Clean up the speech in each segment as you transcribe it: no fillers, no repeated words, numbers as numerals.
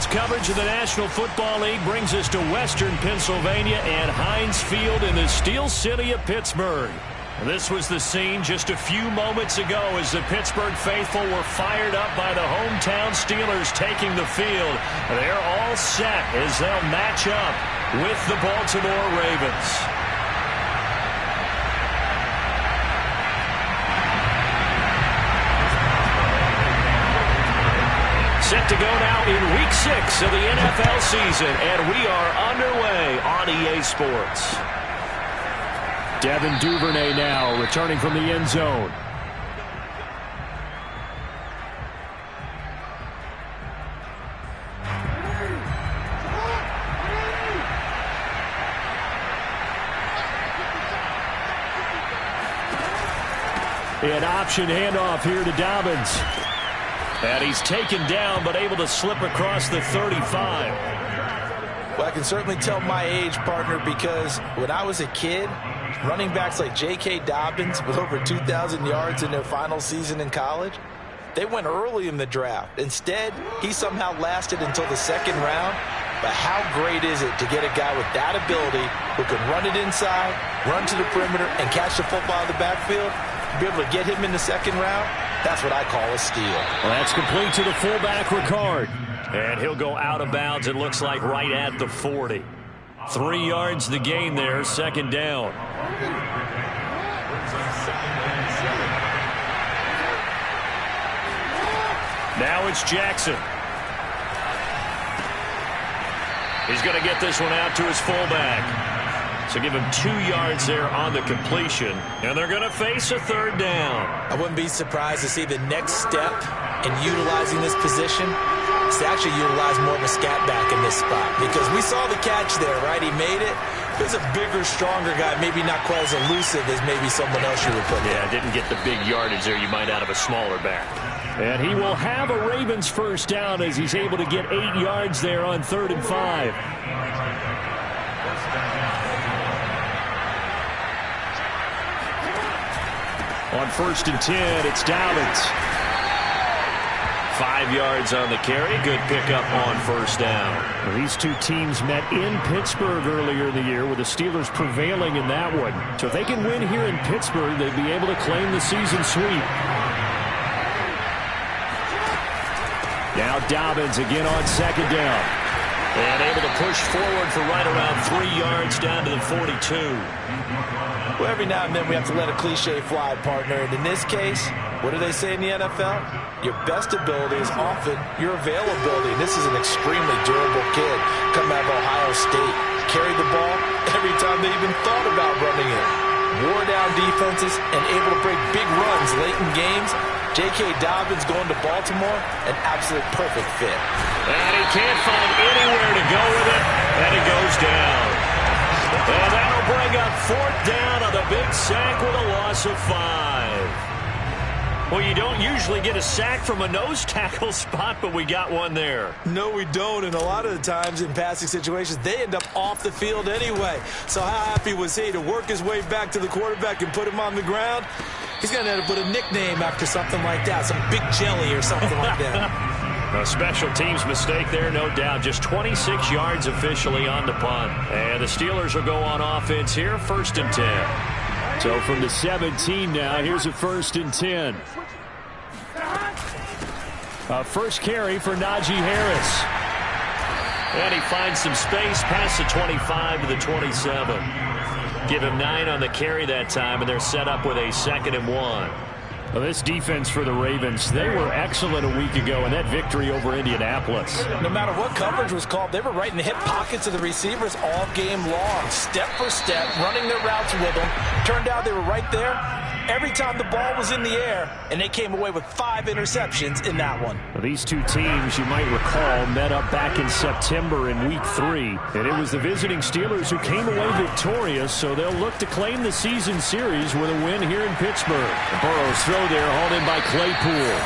Tonight's coverage of the National Football League brings us to Western Pennsylvania and Heinz Field in the Steel City of Pittsburgh. This was the scene just a few moments ago as the Pittsburgh faithful were fired up by the hometown Steelers taking the field. They're all set as they'll match up with the Baltimore Ravens. Set to go now in Week 6 of the NFL season, and we are underway on EA Sports. Devin Duvernay now returning from the end zone. An option handoff here to Dobbins. And he's taken down, but able to slip across the 35. Well, I can certainly tell my age, partner, because when I was a kid, running backs like J.K. Dobbins with over 2,000 yards in their final season in college, they went early in the draft. Instead, he somehow lasted until the second round. But how great is it to get a guy with that ability who can run it inside, run to the perimeter, and catch the football out of the backfield? Be able to get him in the second round, that's what I call a steal. Well, that's complete to the fullback, Ricard. And he'll go out of bounds, it looks like, right at the 40. 3 yards the gain there, second down. Now it's Jackson. He's going to get this one out to his fullback. So give him 2 yards there on the completion. And they're going to face a third down. I wouldn't be surprised to see the next step in utilizing this position is to actually utilize more of a scat back in this spot. Because we saw the catch there, right? He made it. He's a bigger, stronger guy, maybe not quite as elusive as maybe someone else you would put there. Yeah, didn't get the big yardage there you might out of a smaller back. And he will have a Ravens first down as he's able to get 8 yards there on 3rd and 5. On 1st and 10, it's Dobbins. 5 yards on the carry. Good pickup on first down. Well, these two teams met in Pittsburgh earlier in the year with the Steelers prevailing in that one. So if they can win here in Pittsburgh, they'd be able to claim the season sweep. Now Dobbins again on second down. And able to push forward for right around 3 yards down to the 42. Well, every now and then we have to let a cliche fly, partner. And in this case, what do they say in the NFL? Your best ability is often your availability. And this is an extremely durable kid coming out of Ohio State. Carried the ball every time they even thought about running it. Wore down defenses and able to break big runs late in games. J.K. Dobbins going to Baltimore, an absolute perfect fit. And he can't find anywhere to go with it, and it goes down. And that'll bring up 4th down on the big sack with a loss of 5. Well, you don't usually get a sack from a nose tackle spot, but we got one there. No, we don't, and a lot of the times in passing situations, they end up off the field anyway. So how happy was he to work his way back to the quarterback and put him on the ground? He's going to end up with a nickname after something like that, some Big Jelly or something like that. A special teams mistake there, no doubt. Just 26 yards officially on the punt. And the Steelers will go on offense here, 1st and 10. So from the 17 now, here's a 1st and 10. First carry for Najee Harris. And he finds some space past the 25 to the 27. Give him 9 on the carry that time, and they're set up with a 2nd and 1. Well, this defense for the Ravens, they were excellent a week ago in that victory over Indianapolis. No matter what coverage was called, they were right in the hip pockets of the receivers all game long, step for step, running their routes with them. Turned out they were right there every time the ball was in the air, and they came away with 5 interceptions in that one. Well, these two teams, you might recall, met up back in September in Week 3, and it was the visiting Steelers who came away victorious, so they'll look to claim the season series with a win here in Pittsburgh. Burrow's throw there hauled in by Claypool,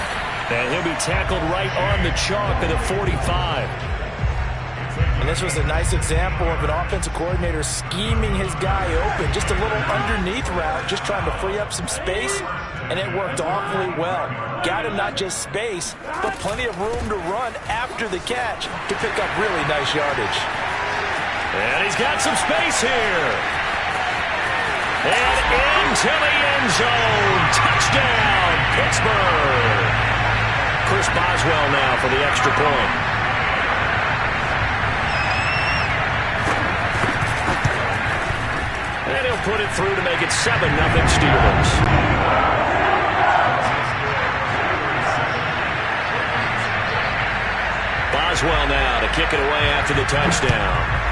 and he'll be tackled right on the chalk at the 45. And this was a nice example of an offensive coordinator scheming his guy open. Just a little underneath route, just trying to free up some space, and it worked awfully well. Got him not just space, but plenty of room to run after the catch to pick up really nice yardage. And he's got some space here. And into the end zone. Touchdown, Pittsburgh. Chris Boswell now for the extra point. And he'll put it through to make it 7-0 Steelers. Boswell now to kick it away after the touchdown.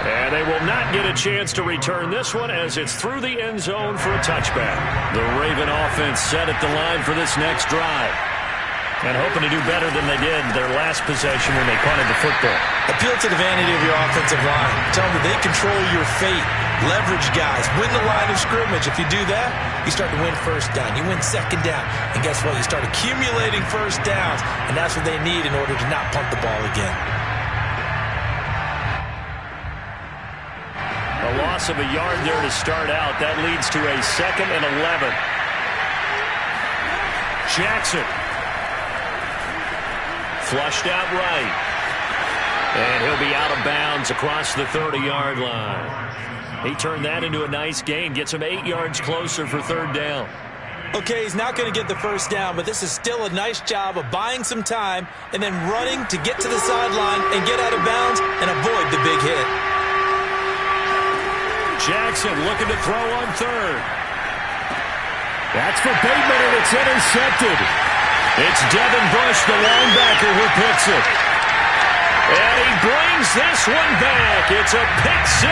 And they will not get a chance to return this one as it's through the end zone for a touchback. The Raven offense set at the line for this next drive. And hoping to do better than they did their last possession when they punted the football. Appeal to the vanity of your offensive line. Tell them that they control your fate. Leverage guys. Win the line of scrimmage. If you do that, you start to win first down. You win second down. And guess what? You start accumulating first downs. And that's what they need in order to not punt the ball again. A loss of a yard there to start out. That leads to a 2nd and 11. Jackson. Flushed out right. And he'll be out of bounds across the 30-yard line. He turned that into a nice gain. Gets him 8 yards closer for 3rd down. Okay, he's not going to get the first down, but this is still a nice job of buying some time and then running to get to the sideline and get out of bounds and avoid the big hit. Jackson looking to throw on 3rd. That's for Bateman, and it's intercepted. It's Devin Bush, the linebacker, who picks it. And he brings this one back. It's a pick 6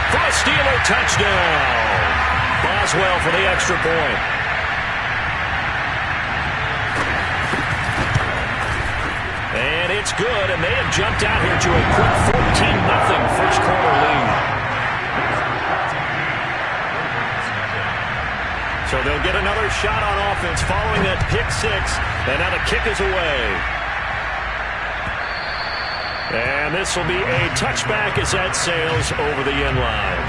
for a Steeler touchdown. Boswell for the extra point. And it's good, and they have jumped out here to a quick 14-0 first quarter lead. So they'll get another shot on offense following that pick 6, and now the kick is away. And this will be a touchback as that sails over the end line.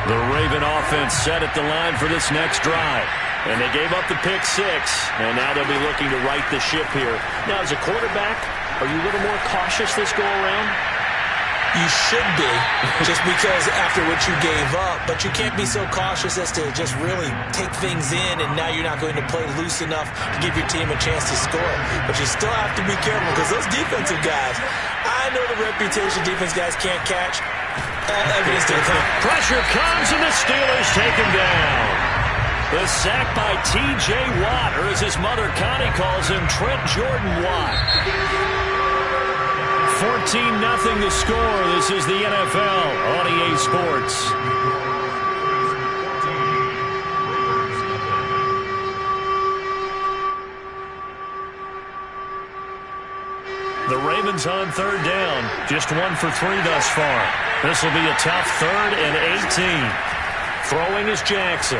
The Raven offense set at the line for this next drive. And they gave up the pick 6, and now they'll be looking to right the ship here. Now, as a quarterback, are you a little more cautious this go-around? You should be, just because after what you gave up. But you can't be so cautious as to just really take things in, and now you're not going to play loose enough to give your team a chance to score. But you still have to be careful, because those defensive guys, I know the reputation defense guys can't catch. All evidence to the contrary. Pressure comes, and the Steelers take him down. The sack by T.J. Watt, or as his mother Connie calls him, Trent Jordan Watt. 14-0 the score. This is the NFL on EA Sports. The Ravens on 3rd down. Just 1 for 3 thus far. This will be a tough 3rd and 18. Throwing is Jackson.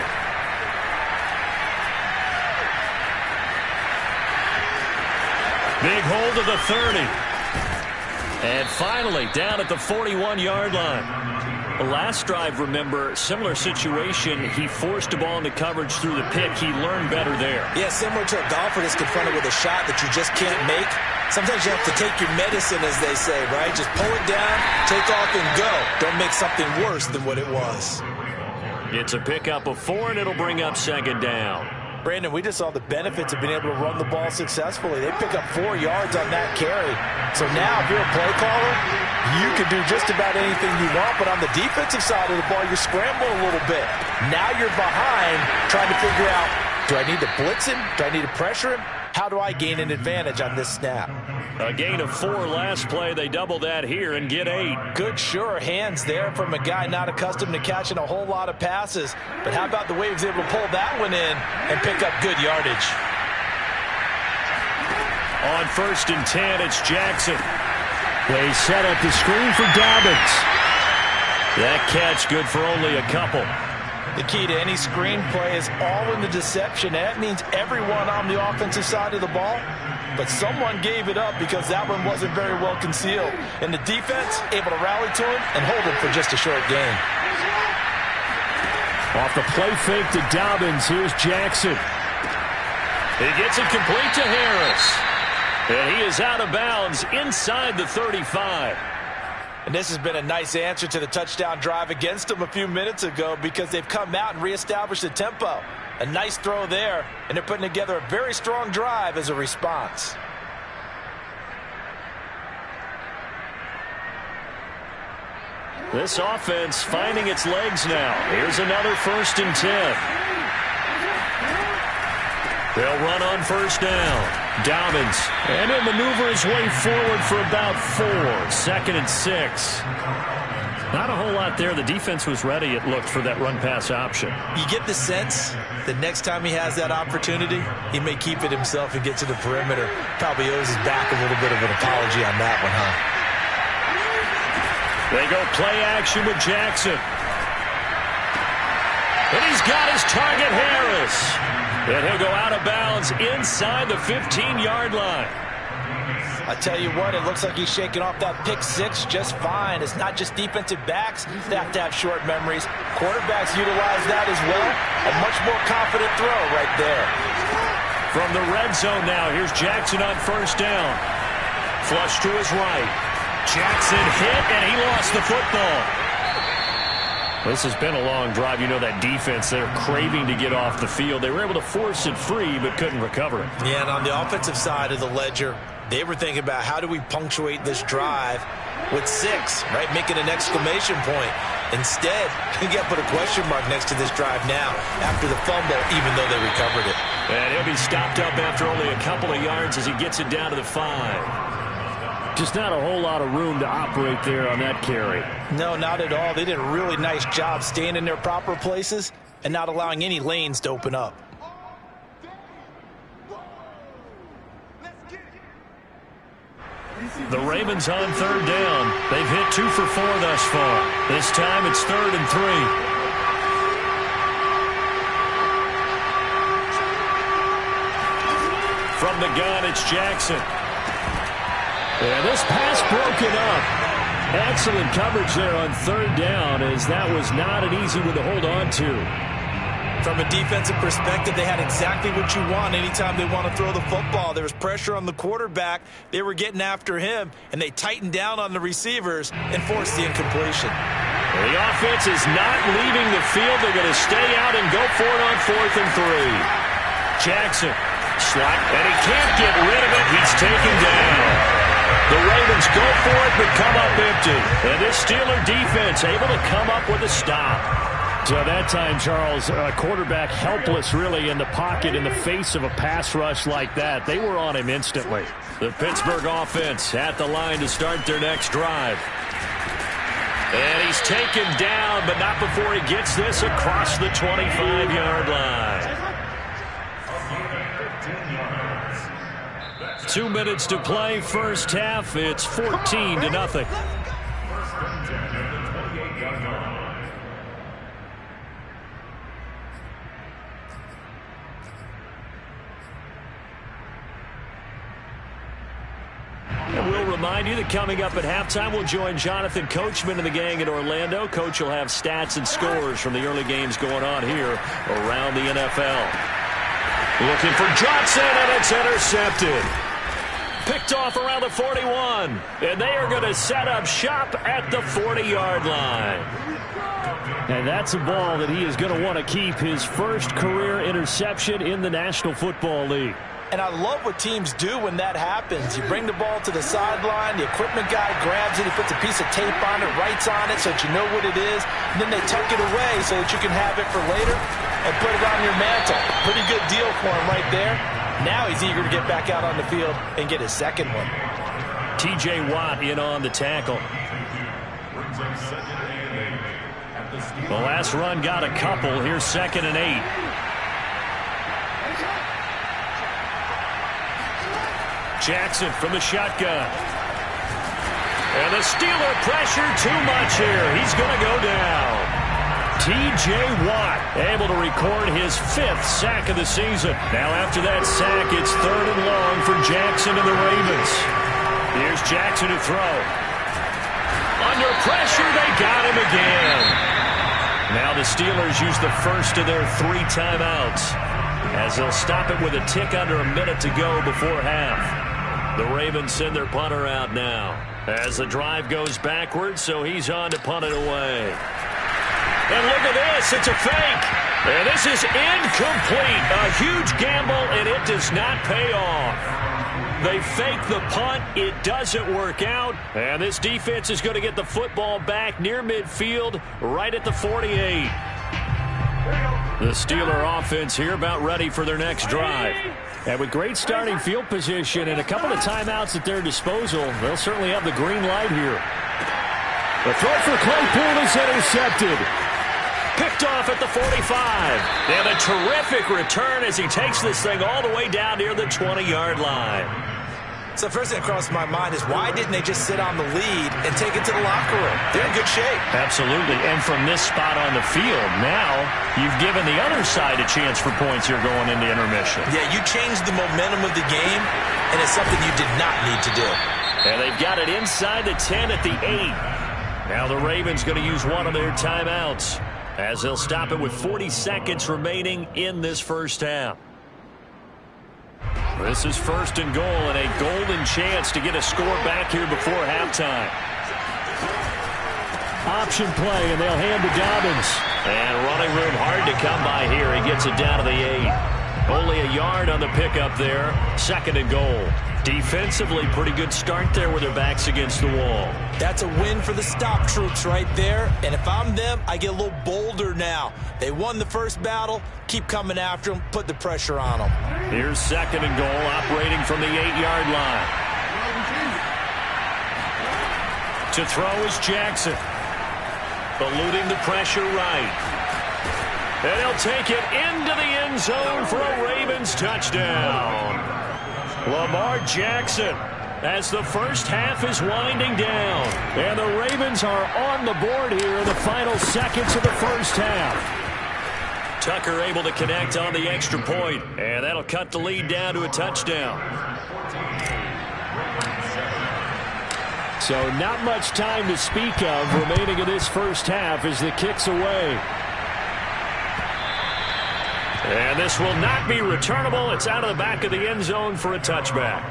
Big hold of the 30. And finally, down at the 41-yard line. The last drive, remember, similar situation. He forced a ball into coverage through the pick. He learned better there. Yeah, similar to a golfer that's confronted with a shot that you just can't make. Sometimes you have to take your medicine, as they say, right? Just pull it down, take off, and go. Don't make something worse than what it was. It's a pickup of 4, and it'll bring up 2nd down. Brandon, we just saw the benefits of being able to run the ball successfully. They pick up 4 yards on that carry. So now, if you're a play caller, you can do just about anything you want. But on the defensive side of the ball, you're scrambling a little bit. Now you're behind, trying to figure out, do I need to blitz him? Do I need to pressure him? How do I gain an advantage on this snap? A gain of 4 last play. They double that here and get 8. Good, sure hands there from a guy not accustomed to catching a whole lot of passes. But how about the way he was able to pull that one in and pick up good yardage? On 1st and 10, it's Jackson. They set up the screen for Dobbins. That catch good for only a couple. The key to any screenplay is all in the deception. That means everyone on the offensive side of the ball. But someone gave it up because that one wasn't very well concealed. And the defense able to rally to him and hold him for just a short gain. Off the play fake to Dobbins, here's Jackson. He gets it complete to Harris. And he is out of bounds inside the 35. And this has been a nice answer to the touchdown drive against them a few minutes ago because they've come out and reestablished the tempo. A nice throw there, and they're putting together a very strong drive as a response. This offense finding its legs now. Here's another 1st and 10. They'll run on 1st down. Dobbins, and he'll maneuver his way forward for about 4. 2nd and 6. Not a whole lot there. The defense was ready, it looked, for that run-pass option. You get the sense that next time he has that opportunity, he may keep it himself and get to the perimeter. Probably owes his back a little bit of an apology on that one, huh? They go play action with Jackson. And he's got his target, Harris. And he'll go out of bounds inside the 15-yard line. I tell you what, it looks like he's shaking off that pick 6 just fine. It's not just defensive backs that have to have short memories. Quarterbacks utilize that as well. A much more confident throw right there. From the red zone now, here's Jackson on 1st down. Flush to his right. Jackson hit, and he lost the football. This has been a long drive. You know that defense, they're craving to get off the field. They were able to force it free, but couldn't recover it. Yeah, and on the offensive side of the ledger, they were thinking about how do we punctuate this drive with 6, right? Making an exclamation point. Instead, you got to put a question mark next to this drive now after the fumble, even though they recovered it. And he'll be stopped up after only a couple of yards as he gets it down to the 5. Just not a whole lot of room to operate there on that carry. No, not at all. They did a really nice job staying in their proper places and not allowing any lanes to open up. The Ravens on 3rd down. They've hit 2 for 4 thus far. This time it's 3rd and 3. From the gun, it's Jackson. And this pass broken up. Excellent coverage there on 3rd down, as that was not an easy one to hold on to. From a defensive perspective, they had exactly what you want anytime they want to throw the football. There was pressure on the quarterback. They were getting after him, and they tightened down on the receivers and forced the incompletion. Well, the offense is not leaving the field. They're going to stay out and go for it on 4th and 3. Jackson, slot, and he can't get rid of it. He's taken down. The Ravens go for it, but come up empty. And this Steeler defense able to come up with a stop. So that time, Charles, quarterback helpless really in the pocket in the face of a pass rush like that. They were on him instantly. The Pittsburgh offense at the line to start their next drive. And he's taken down, but not before he gets this across the 25-yard line. 2 minutes to play, first half. It's 14-0. And we'll remind you that coming up at halftime, we'll join Jonathan Coachman and the gang in Orlando. Coach will have stats and scores from the early games going on here around the NFL. Looking for Johnson, and it's intercepted. Picked off around the 41. And they are going to set up shop at the 40-yard line. And that's a ball that he is going to want to keep, his first career interception in the National Football League. And I love what teams do when that happens. You bring the ball to the sideline, the equipment guy grabs it, he puts a piece of tape on it, writes on it so that you know what it is, and then they tuck it away so that you can have it for later and put it on your mantle. Pretty good deal for him right there. Now he's eager to get back out on the field and get his second one. T.J. Watt in on the tackle. The last run got a couple. Here's 2nd and 8. Jackson from the shotgun. And the Steeler pressure too much here. He's going to go down. T.J. Watt able to record his 5th sack of the season. Now after that sack, it's 3rd and long for Jackson and the Ravens. Here's Jackson to throw. Under pressure, they got him again. Now the Steelers use the first of their 3 timeouts, as they'll stop it with a tick under a minute to go before half. The Ravens send their punter out now, as the drive goes backwards, so he's on to punt it away. And look at this, it's a fake. And this is incomplete. A huge gamble, and it does not pay off. They fake the punt. It doesn't work out. And this defense is going to get the football back near midfield, right at the 48. The Steeler offense here about ready for their next drive. And with great starting field position and a couple of timeouts at their disposal, they'll certainly have the green light here. The throw for Claypool is intercepted. Picked off at the 45. And a terrific return as he takes this thing all the way down near the 20-yard line. So first thing that crossed my mind is why didn't they just sit on the lead and take it to the locker room? They're in good shape. Absolutely. And from this spot on the field, now you've given the other side a chance for points here going into intermission. Yeah, you changed the momentum of the game, and it's something you did not need to do. And they've got it inside the 10 at the 8. Now the Ravens going to use one of their timeouts, as they'll stop it with 40 seconds remaining in this first half. This is 1st and goal and a golden chance to get a score back here before halftime. Option play, and they'll hand to Dobbins. And running room hard to come by here. He gets it down to the 8. Only a yard on the pickup there. 2nd and goal. Defensively, pretty good start there with their backs against the wall. That's a win for the stop troops right there. And if I'm them, I get a little bolder now. They won the first battle. Keep coming after them. Put the pressure on them. Here's 2nd and goal, operating from the 8-yard line. To throw is Jackson. Eluding the pressure right. And he'll take it into the end zone for a Ravens touchdown. Lamar Jackson, as the first half is winding down. And the Ravens are on the board here in the final seconds of the first half. Tucker able to connect on the extra point, and that'll cut the lead down to a touchdown. So not much time to speak of remaining in this first half as the kick's away. And this will not be returnable. It's out of the back of the end zone for a touchback.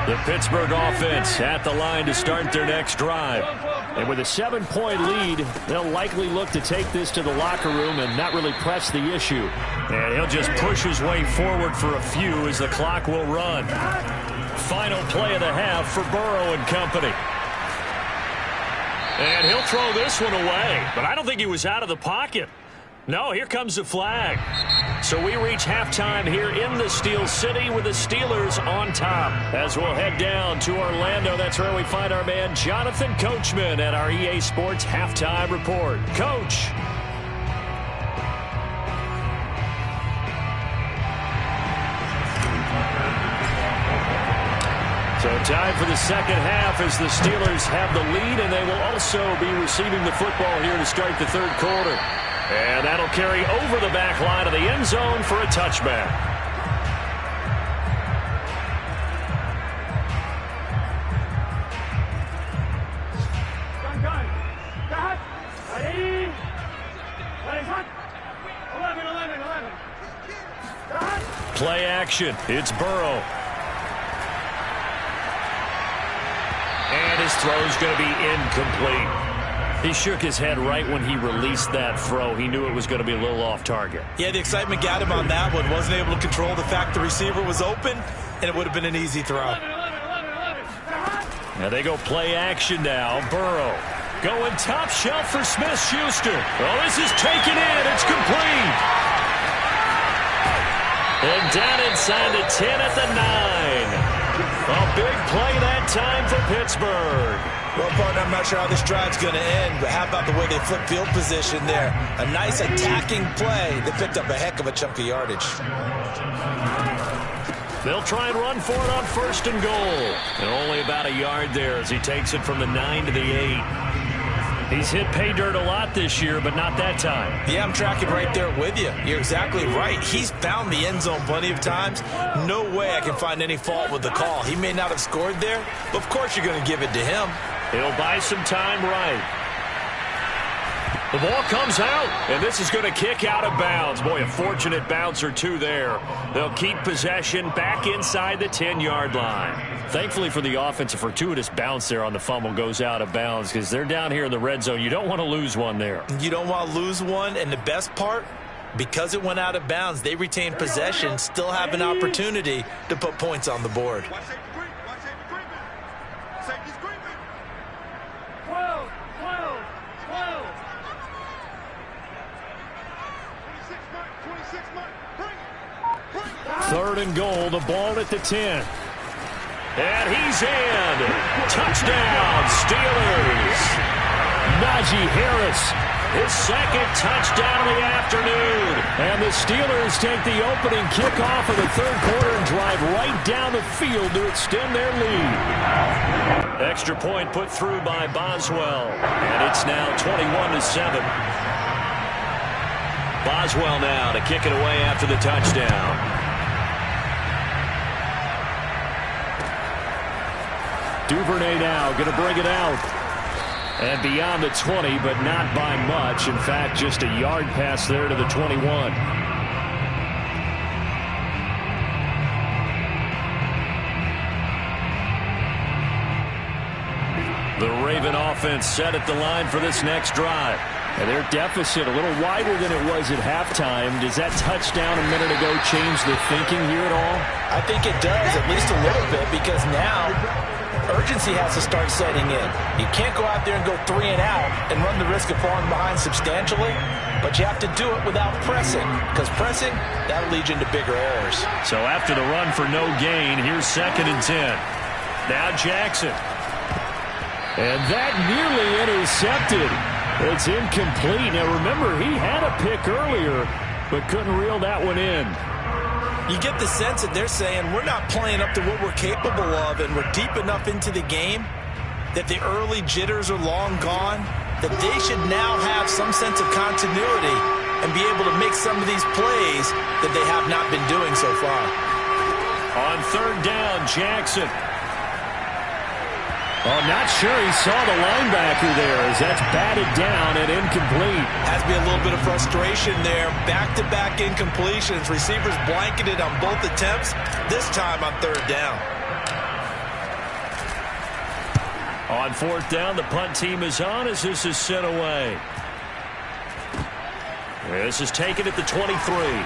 The Pittsburgh offense at the line to start their next drive. And with a 7-point lead, they'll likely look to take this to the locker room and not really press the issue. And he'll just push his way forward for a few as the clock will run. Final play of the half for Burrow and company. And he'll throw this one away, but I don't think he was out of the pocket. No, here comes the flag. So we reach halftime here in the Steel City with the Steelers on top. As we'll head down to Orlando, that's where we find our man Jonathan Coachman at our EA Sports Halftime Report. Coach. So time for the second half as the Steelers have the lead, and they will also be receiving the football here to start the third quarter. And that'll carry over the back line of the end zone for a touchback. Play action. It's Burrow. And his throw's going to be incomplete. He shook his head right when he released that throw. He knew it was going to be a little off target. Yeah, the excitement got him on that one. Wasn't able to control the fact the receiver was open, and it would have been an easy throw. Now they go play action now. Burrow going top shelf for Smith-Schuster. Oh, this is taken in. It's complete. And down inside the 10 at the 9. A big play that time for Pittsburgh. Well, partner, I'm not sure how this drive's going to end, but how about the way they flip field position there? A nice attacking play that picked up a heck of a chunk of yardage. They'll try and run for it on 1st and goal. And only about a yard there as he takes it from the 9 to the 8. He's hit pay dirt a lot this year, but not that time. Yeah, I'm tracking right there with you. You're exactly right. He's found the end zone plenty of times. No way I can find any fault with the call. He may not have scored there, but of course you're going to give it to him. He'll buy some time right. The ball comes out, and this is going to kick out of bounds. Boy, a fortunate bounce or two there. They'll keep possession back inside the 10-yard line. Thankfully for the offense, a fortuitous bounce there on the fumble goes out of bounds because they're down here in the red zone. You don't want to lose one there. You don't want to lose one, and the best part, because it went out of bounds, they retain possession, still have an opportunity to put points on the board. Third and goal, the ball at the 10. And he's in. Touchdown, Steelers. Najee Harris, his second touchdown of the afternoon. And the Steelers take the opening kickoff of the third quarter and drive right down the field to extend their lead. Extra point put through by Boswell. And it's now 21-7. Boswell now to kick it away after the touchdown. Duvernay now going to bring it out. And beyond the 20, but not by much. In fact, just a yard pass there to the 21. The Raven offense set at the line for this next drive. And their deficit a little wider than it was at halftime. Does that touchdown a minute ago change the thinking here at all? I think it does, at least a little bit, because now urgency has to start setting in. You can't go out there and go 3 and out and run the risk of falling behind substantially, but you have to do it without pressing, because pressing, that'll lead you into bigger errors. So after the run for no gain, here's 2nd and 10. Now Jackson. And that nearly intercepted. It's incomplete. Now remember, he had a pick earlier, but couldn't reel that one in. You get the sense that they're saying we're not playing up to what we're capable of, and we're deep enough into the game that the early jitters are long gone, that they should now have some sense of continuity and be able to make some of these plays that they have not been doing so far. On 3rd down, Jackson. Oh, not sure he saw the linebacker there as that's batted down and incomplete. Has to be a little bit of frustration there. Back-to-back incompletions. Receivers blanketed on both attempts, this time on 3rd down. On 4th down, the punt team is on as this is sent away. This is taken at the 23.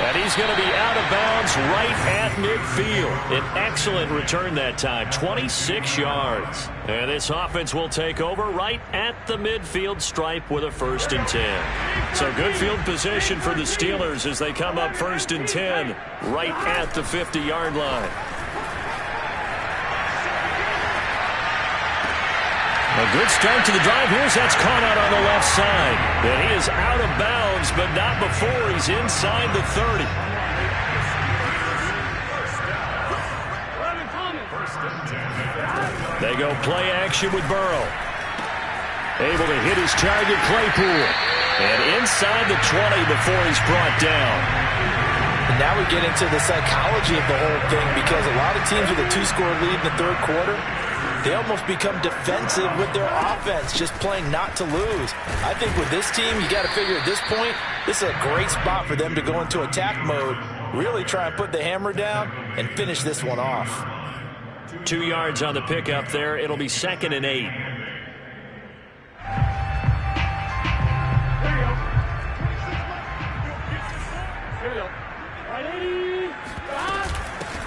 And he's going to be out of bounds right at midfield. An excellent return that time, 26 yards. And this offense will take over right at the midfield stripe with a 1st and 10. So good field position for the Steelers as they come up 1st and 10 right at the 50-yard line. A good start to the drive. That's caught out on the left side. And he is out of bounds, but not before he's inside the 30. They go play action with Burrow. Able to hit his target, Claypool. And inside the 20 before he's brought down. And now we get into the psychology of the whole thing, because a lot of teams with a 2-score lead in the 3rd quarter, they almost become defensive with their offense, just playing not to lose. I think with this team, you got to figure at this point, this is a great spot for them to go into attack mode, really try and put the hammer down and finish this one off. 2 yards on the pickup there. It'll be 2nd and 8.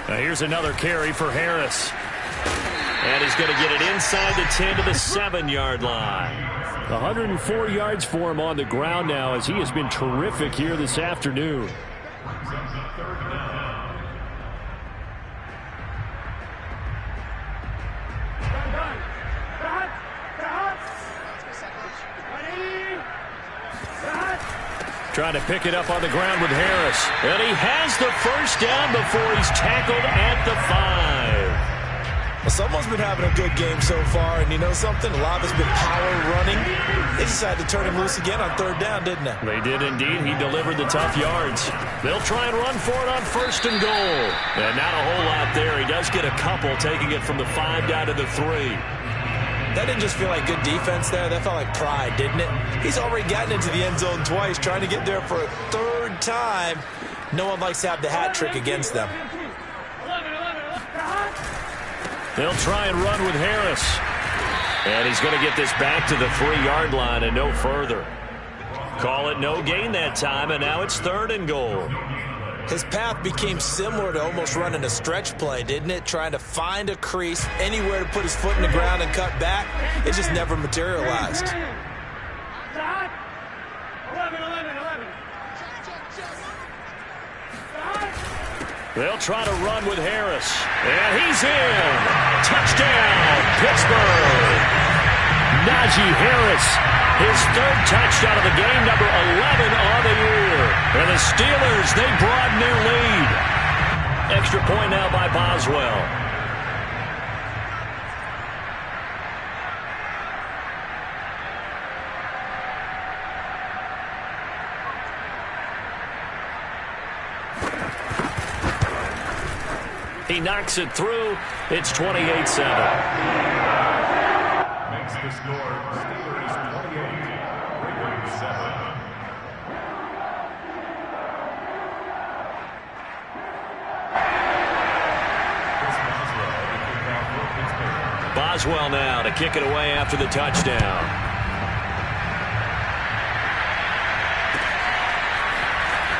Now here's another carry for Harris. And he's going to get it inside the 10 to the 7-yard line. 104 yards for him on the ground now as he has been terrific here this afternoon. Trying to pick it up on the ground with Harris. And he has the first down before he's tackled at the 5. Well, someone's been having a good game so far, and you know something? A lot of it's been power running. They decided to turn him loose again on 3rd down, didn't they? They did indeed. He delivered the tough yards. They'll try and run for it on 1st and goal. And not a whole lot there. He does get a couple, taking it from the 5 down to the 3. That didn't just feel like good defense there. That felt like pride, didn't it? He's already gotten into the end zone twice, trying to get there for a 3rd time. No one likes to have the hat trick against them. They'll try and run with Harris. And he's going to get this back to the 3-yard line and no further. Call it no gain that time, and now it's 3rd and goal. His path became similar to almost running a stretch play, didn't it? Trying to find a crease, anywhere to put his foot in the ground and cut back. It just never materialized. They'll try to run with Harris. And he's in. Touchdown, Pittsburgh. Najee Harris, his 3rd touchdown of the game, number 11 on the year. And the Steelers, they broaden their lead. Extra point now by Boswell. He knocks it through. It's 28-7. Makes the score Steelers 28, Ravens 7. Boswell now to kick it away after the touchdown.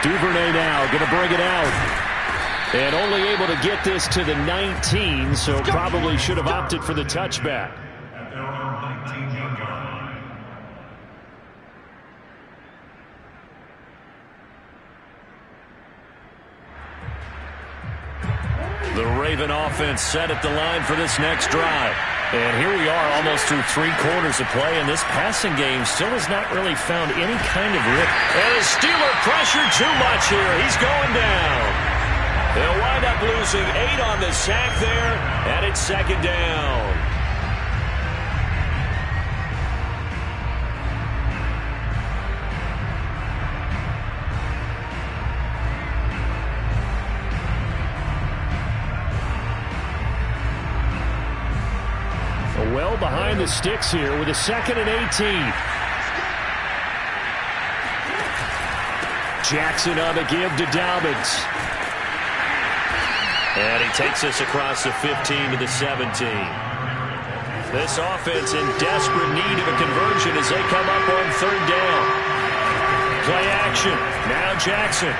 Duvernay now going to bring it out. And only able to get this to the 19, so probably should have opted for the touchback. At their own 19-yard line. The Raven offense set at the line for this next drive. And here we are almost through 3 quarters of play, and this passing game still has not really found any kind of rip. And the Steeler pressure too much here. He's going down. They'll wind up losing 8 on the sack there, and it's 2nd down. Well behind the sticks here with a 2nd and 18. Jackson on the give to Dobbins. And he takes us across the 15 to the 17. This offense in desperate need of a conversion as they come up on 3rd down. Play action. Now Jackson.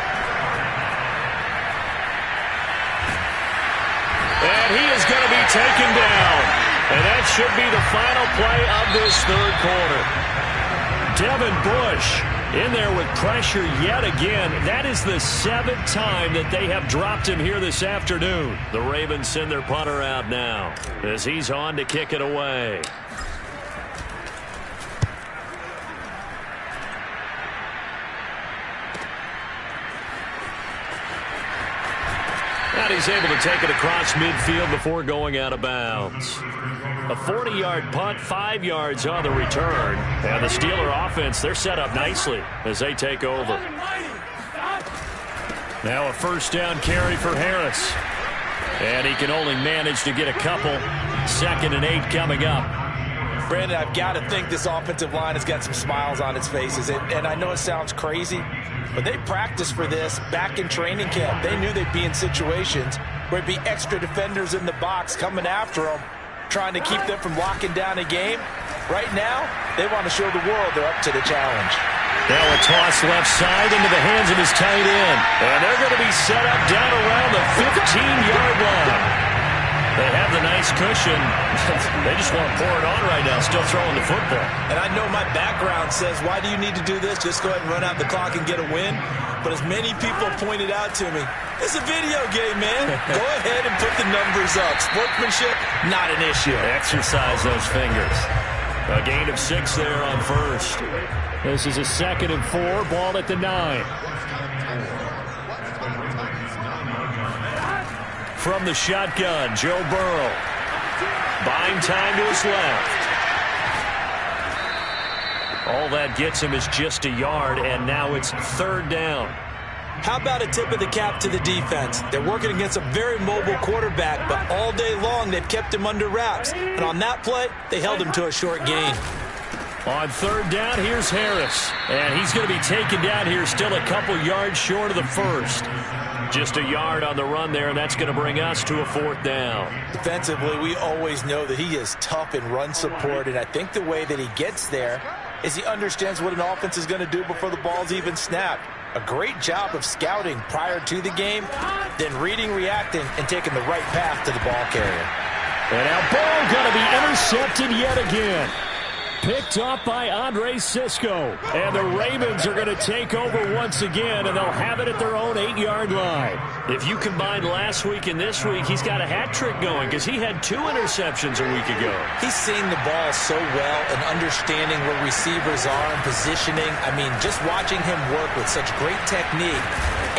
And he is going to be taken down. And that should be the final play of this 3rd quarter. Devin Bush in there with pressure yet again. That is the 7th time that they have dropped him here this afternoon. The Ravens send their punter out now as he's on to kick it away. And he's able to take it across midfield before going out of bounds. A 40-yard punt, 5 yards on the return. And the Steeler offense, they're set up nicely as they take over. Now a 1st down carry for Harris. And he can only manage to get a couple. 2nd and 8 coming up. Brandon, I've got to think this offensive line has got some smiles on its faces. And I know it sounds crazy, but they practiced for this back in training camp. They knew they'd be in situations where it'd be extra defenders in the box coming after them, trying to keep them from locking down a game. Right now, they want to show the world they're up to the challenge. Now a toss left side into the hands of his tight end. And they're going to be set up down around the 15-yard line. They have the nice cushion. They just want to pour it on right now, still throwing the football. And I know my background says, why do you need to do this? Just go ahead and run out the clock and get a win. But as many people pointed out to me, it's a video game, man. Go ahead and put the numbers up. Sportsmanship, not an issue. Exercise those fingers. A gain of 6 there on first. This is a 2nd and 4, ball at the 9. From the shotgun, Joe Burrow. Buying time to his left. All that gets him is just a yard, and now it's 3rd down. How about a tip of the cap to the defense? They're working against a very mobile quarterback, but all day long they've kept him under wraps. And on that play, they held him to a short gain. On 3rd down, here's Harris. And he's going to be taken down here still a couple yards short of the first. Just a yard on the run there, and that's going to bring us to a 4th down. Defensively, we always know that he is tough in run support, and I think the way that he gets there is he understands what an offense is going to do before the ball's even snapped. A great job of scouting prior to the game, then reading, reacting, and taking the right path to the ball carrier. And now ball going to be intercepted yet again. Picked off by Andre Sisco. And the Ravens are going to take over once again, and they'll have it at their own 8-yard line. If you combine last week and this week, he's got a hat trick going because he had 2 interceptions a week ago. He's seeing the ball so well and understanding where receivers are and positioning. I mean, just watching him work with such great technique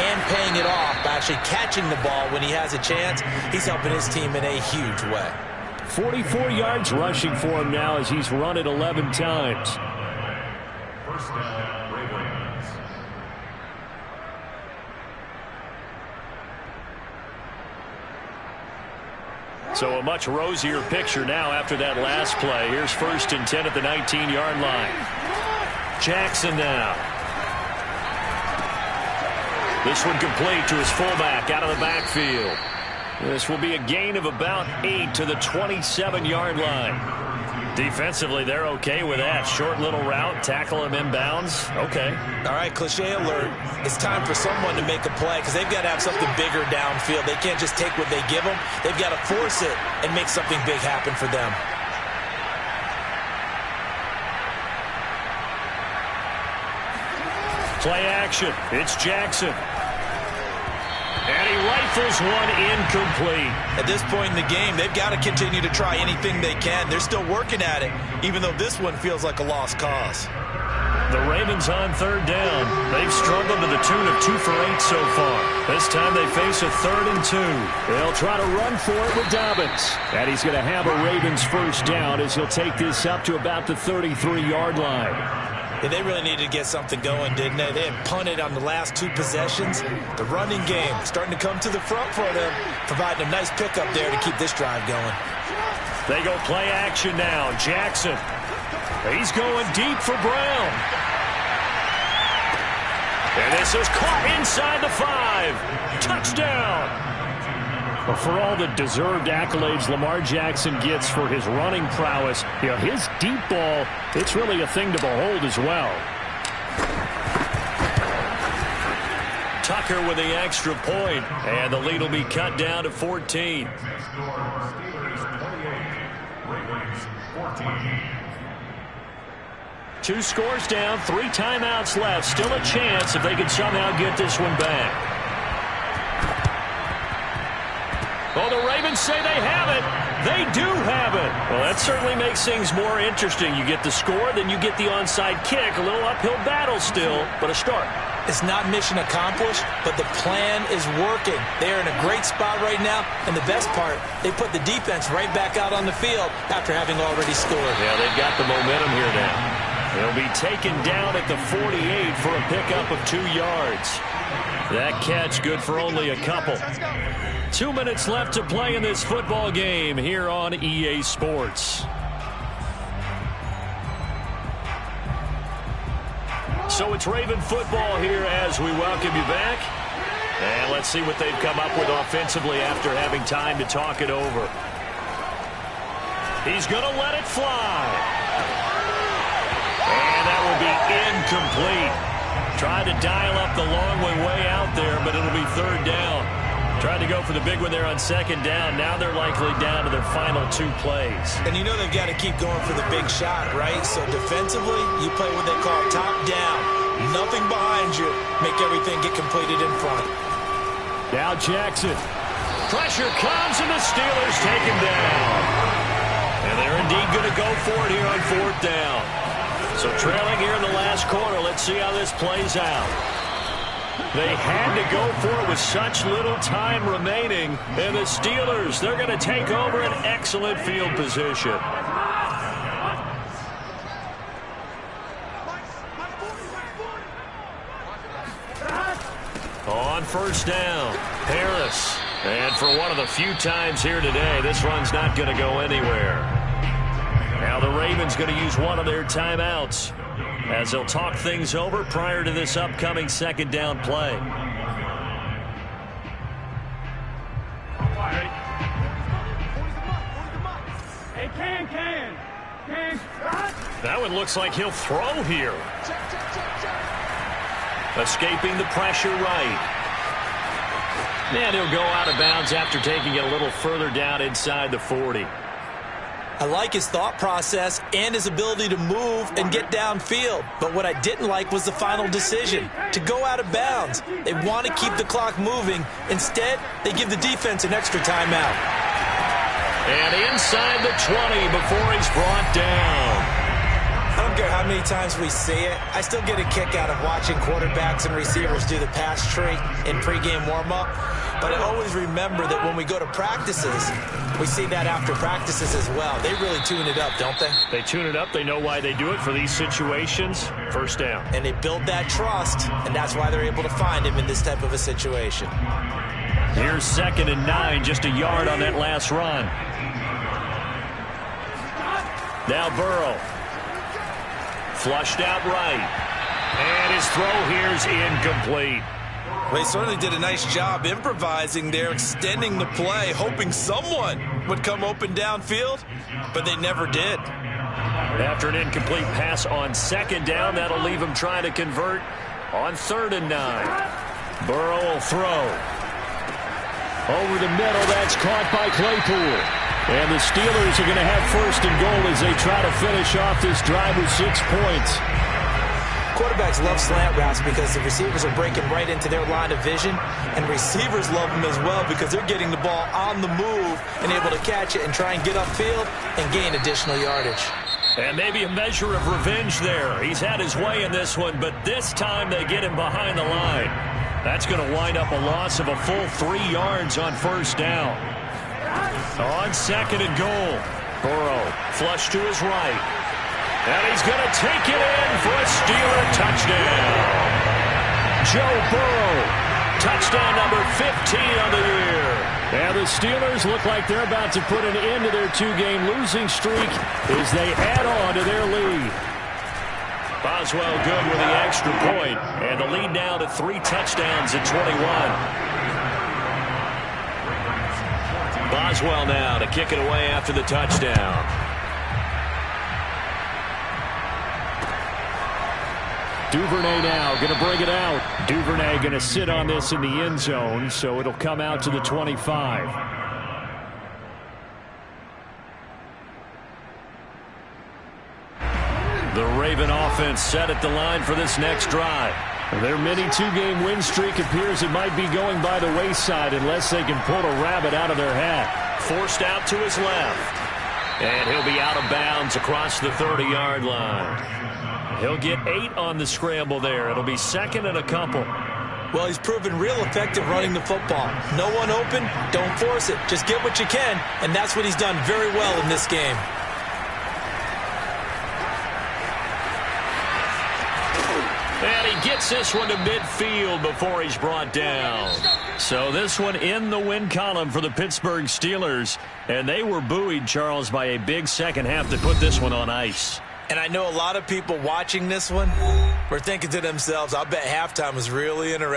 and paying it off by actually catching the ball when he has a chance, he's helping his team in a huge way. 44 yards rushing for him now as he's run it 11 times. First down, Ravens. So a much rosier picture now after that last play. Here's 1st and 10 at the 19-yard line. Jackson now. This one complete to his fullback out of the backfield. This will be a gain of about 8 to the 27-yard line. Defensively, they're okay with that. Short little route, tackle him inbounds. Okay. All right, cliche alert. It's time for someone to make a play because they've got to have something bigger downfield. They can't just take what they give them. They've got to force it and make something big happen for them. Play action. It's Jackson. And he rifles one incomplete. At this point in the game, they've got to continue to try anything they can. They're still working at it, even though this one feels like a lost cause. The Ravens on 3rd down. They've struggled to the tune of 2 for 8 so far. This time they face a 3rd and 2. They'll try to run for it with Dobbins. And he's going to have a Ravens 1st down as he'll take this up to about the 33-yard line. Yeah, they really needed to get something going, didn't they? They had punted on the last 2 possessions. The running game starting to come to the front for them, providing a nice pickup there to keep this drive going. They go play action now. Jackson. He's going deep for Brown. And this is caught inside the 5. Touchdown. Well, for all the deserved accolades Lamar Jackson gets for his running prowess, you know, his deep ball, it's really a thing to behold as well. Tucker with the extra point, and the lead will be cut down to 14. Next score, Steelers 28, Ravens 14. 2 scores down, 3 timeouts left. Still a chance if they can somehow get this one back. Oh, the Ravens say they have it. They do have it. Well, that certainly makes things more interesting. You get the score, then you get the onside kick. A little uphill battle still, but a start. It's not mission accomplished, but the plan is working. They are in a great spot right now, and the best part, they put the defense right back out on the field after having already scored. Yeah, they've got the momentum here now. They'll be taken down at the 48 for a pickup of 2 yards. That catch good for only a couple. 2 minutes left to play in this football game here on EA Sports. So it's Raven football here as we welcome you back. And let's see what they've come up with offensively after having time to talk it over. He's going to let it fly. And that will be incomplete. Tried to dial up the long way out there, but it'll be 3rd down. Tried to go for the big one there on 2nd down. Now they're likely down to their final 2 plays. And you know they've got to keep going for the big shot, right? So defensively, you play what they call top down. Nothing behind you. Make everything get completed in front. Now Jackson. Pressure comes, and the Steelers take him down. And there They're indeed going to go for it here on 4th down. So trailing here in the last quarter. Let's see how this plays out. They had to go for it with such little time remaining. And the Steelers, they're going to take over an excellent field position. On 1st down, Harris. And for one of the few times here today, this run's not going to go anywhere. Now the Ravens going to use one of their timeouts as they'll talk things over prior to this upcoming 2nd down play. That one looks like he'll throw here. Escaping the pressure right. And he'll go out of bounds after taking it a little further down inside the 40. I like his thought process and his ability to move and get downfield. But what I didn't like was the final decision, to go out of bounds. They want to keep the clock moving. Instead, they give the defense an extra timeout. And inside the 20 before he's brought down. I don't care how many times we see it. I still get a kick out of watching quarterbacks and receivers do the pass tree in pregame warm-up. But I always remember that when we go to practices, we see that after practices as well. They really tune it up, don't they? They tune it up. They know why they do it for these situations. 1st down. And they build that trust, and that's why they're able to find him in this type of a situation. Here's 2nd and 9, just a yard on that last run. Now Burrow. Flushed out right. And his throw here is incomplete. Well, he certainly did a nice job improvising there, extending the play, hoping someone would come open downfield, but they never did. After an incomplete pass on 2nd down, that'll leave him trying to convert on 3rd and 9. Burrow will throw. Over the middle, that's caught by Claypool. And the Steelers are going to have 1st and goal as they try to finish off this drive with 6 points. Quarterbacks love slant routes because the receivers are breaking right into their line of vision, and receivers love them as well because they're getting the ball on the move and able to catch it and try and get upfield and gain additional yardage. And maybe a measure of revenge there. He's had his way in this one, but this time they get him behind the line. That's going to wind up a loss of a full 3 yards on 1st down. On 2nd and goal, Burrow flush to his right. And he's going to take it in for a Steeler touchdown. Joe Burrow, touchdown number 15 on the year. And the Steelers look like they're about to put an end to their 2-game losing streak as they add on to their lead. Boswell good with the extra point, and the lead now to 3 touchdowns at 21. Boswell now to kick it away after the touchdown. Duvernay now going to bring it out. Duvernay going to sit on this in the end zone, so it'll come out to the 25. The Raven offense set at the line for this next drive. Their mini 2-game win streak appears it might be going by the wayside unless they can pull a rabbit out of their hat. Forced out to his left. And he'll be out of bounds across the 30-yard line. He'll get 8 on the scramble there. It'll be 2nd and a couple. Well, he's proven real effective running the football. No one open, don't force it. Just get what you can, and that's what he's done very well in this game. And he gets this one to midfield before he's brought down. So this one in the win column for the Pittsburgh Steelers. And they were buoyed, Charles, by a big second half to put this one on ice. And I know a lot of people watching this one were thinking to themselves, I bet halftime was really interesting.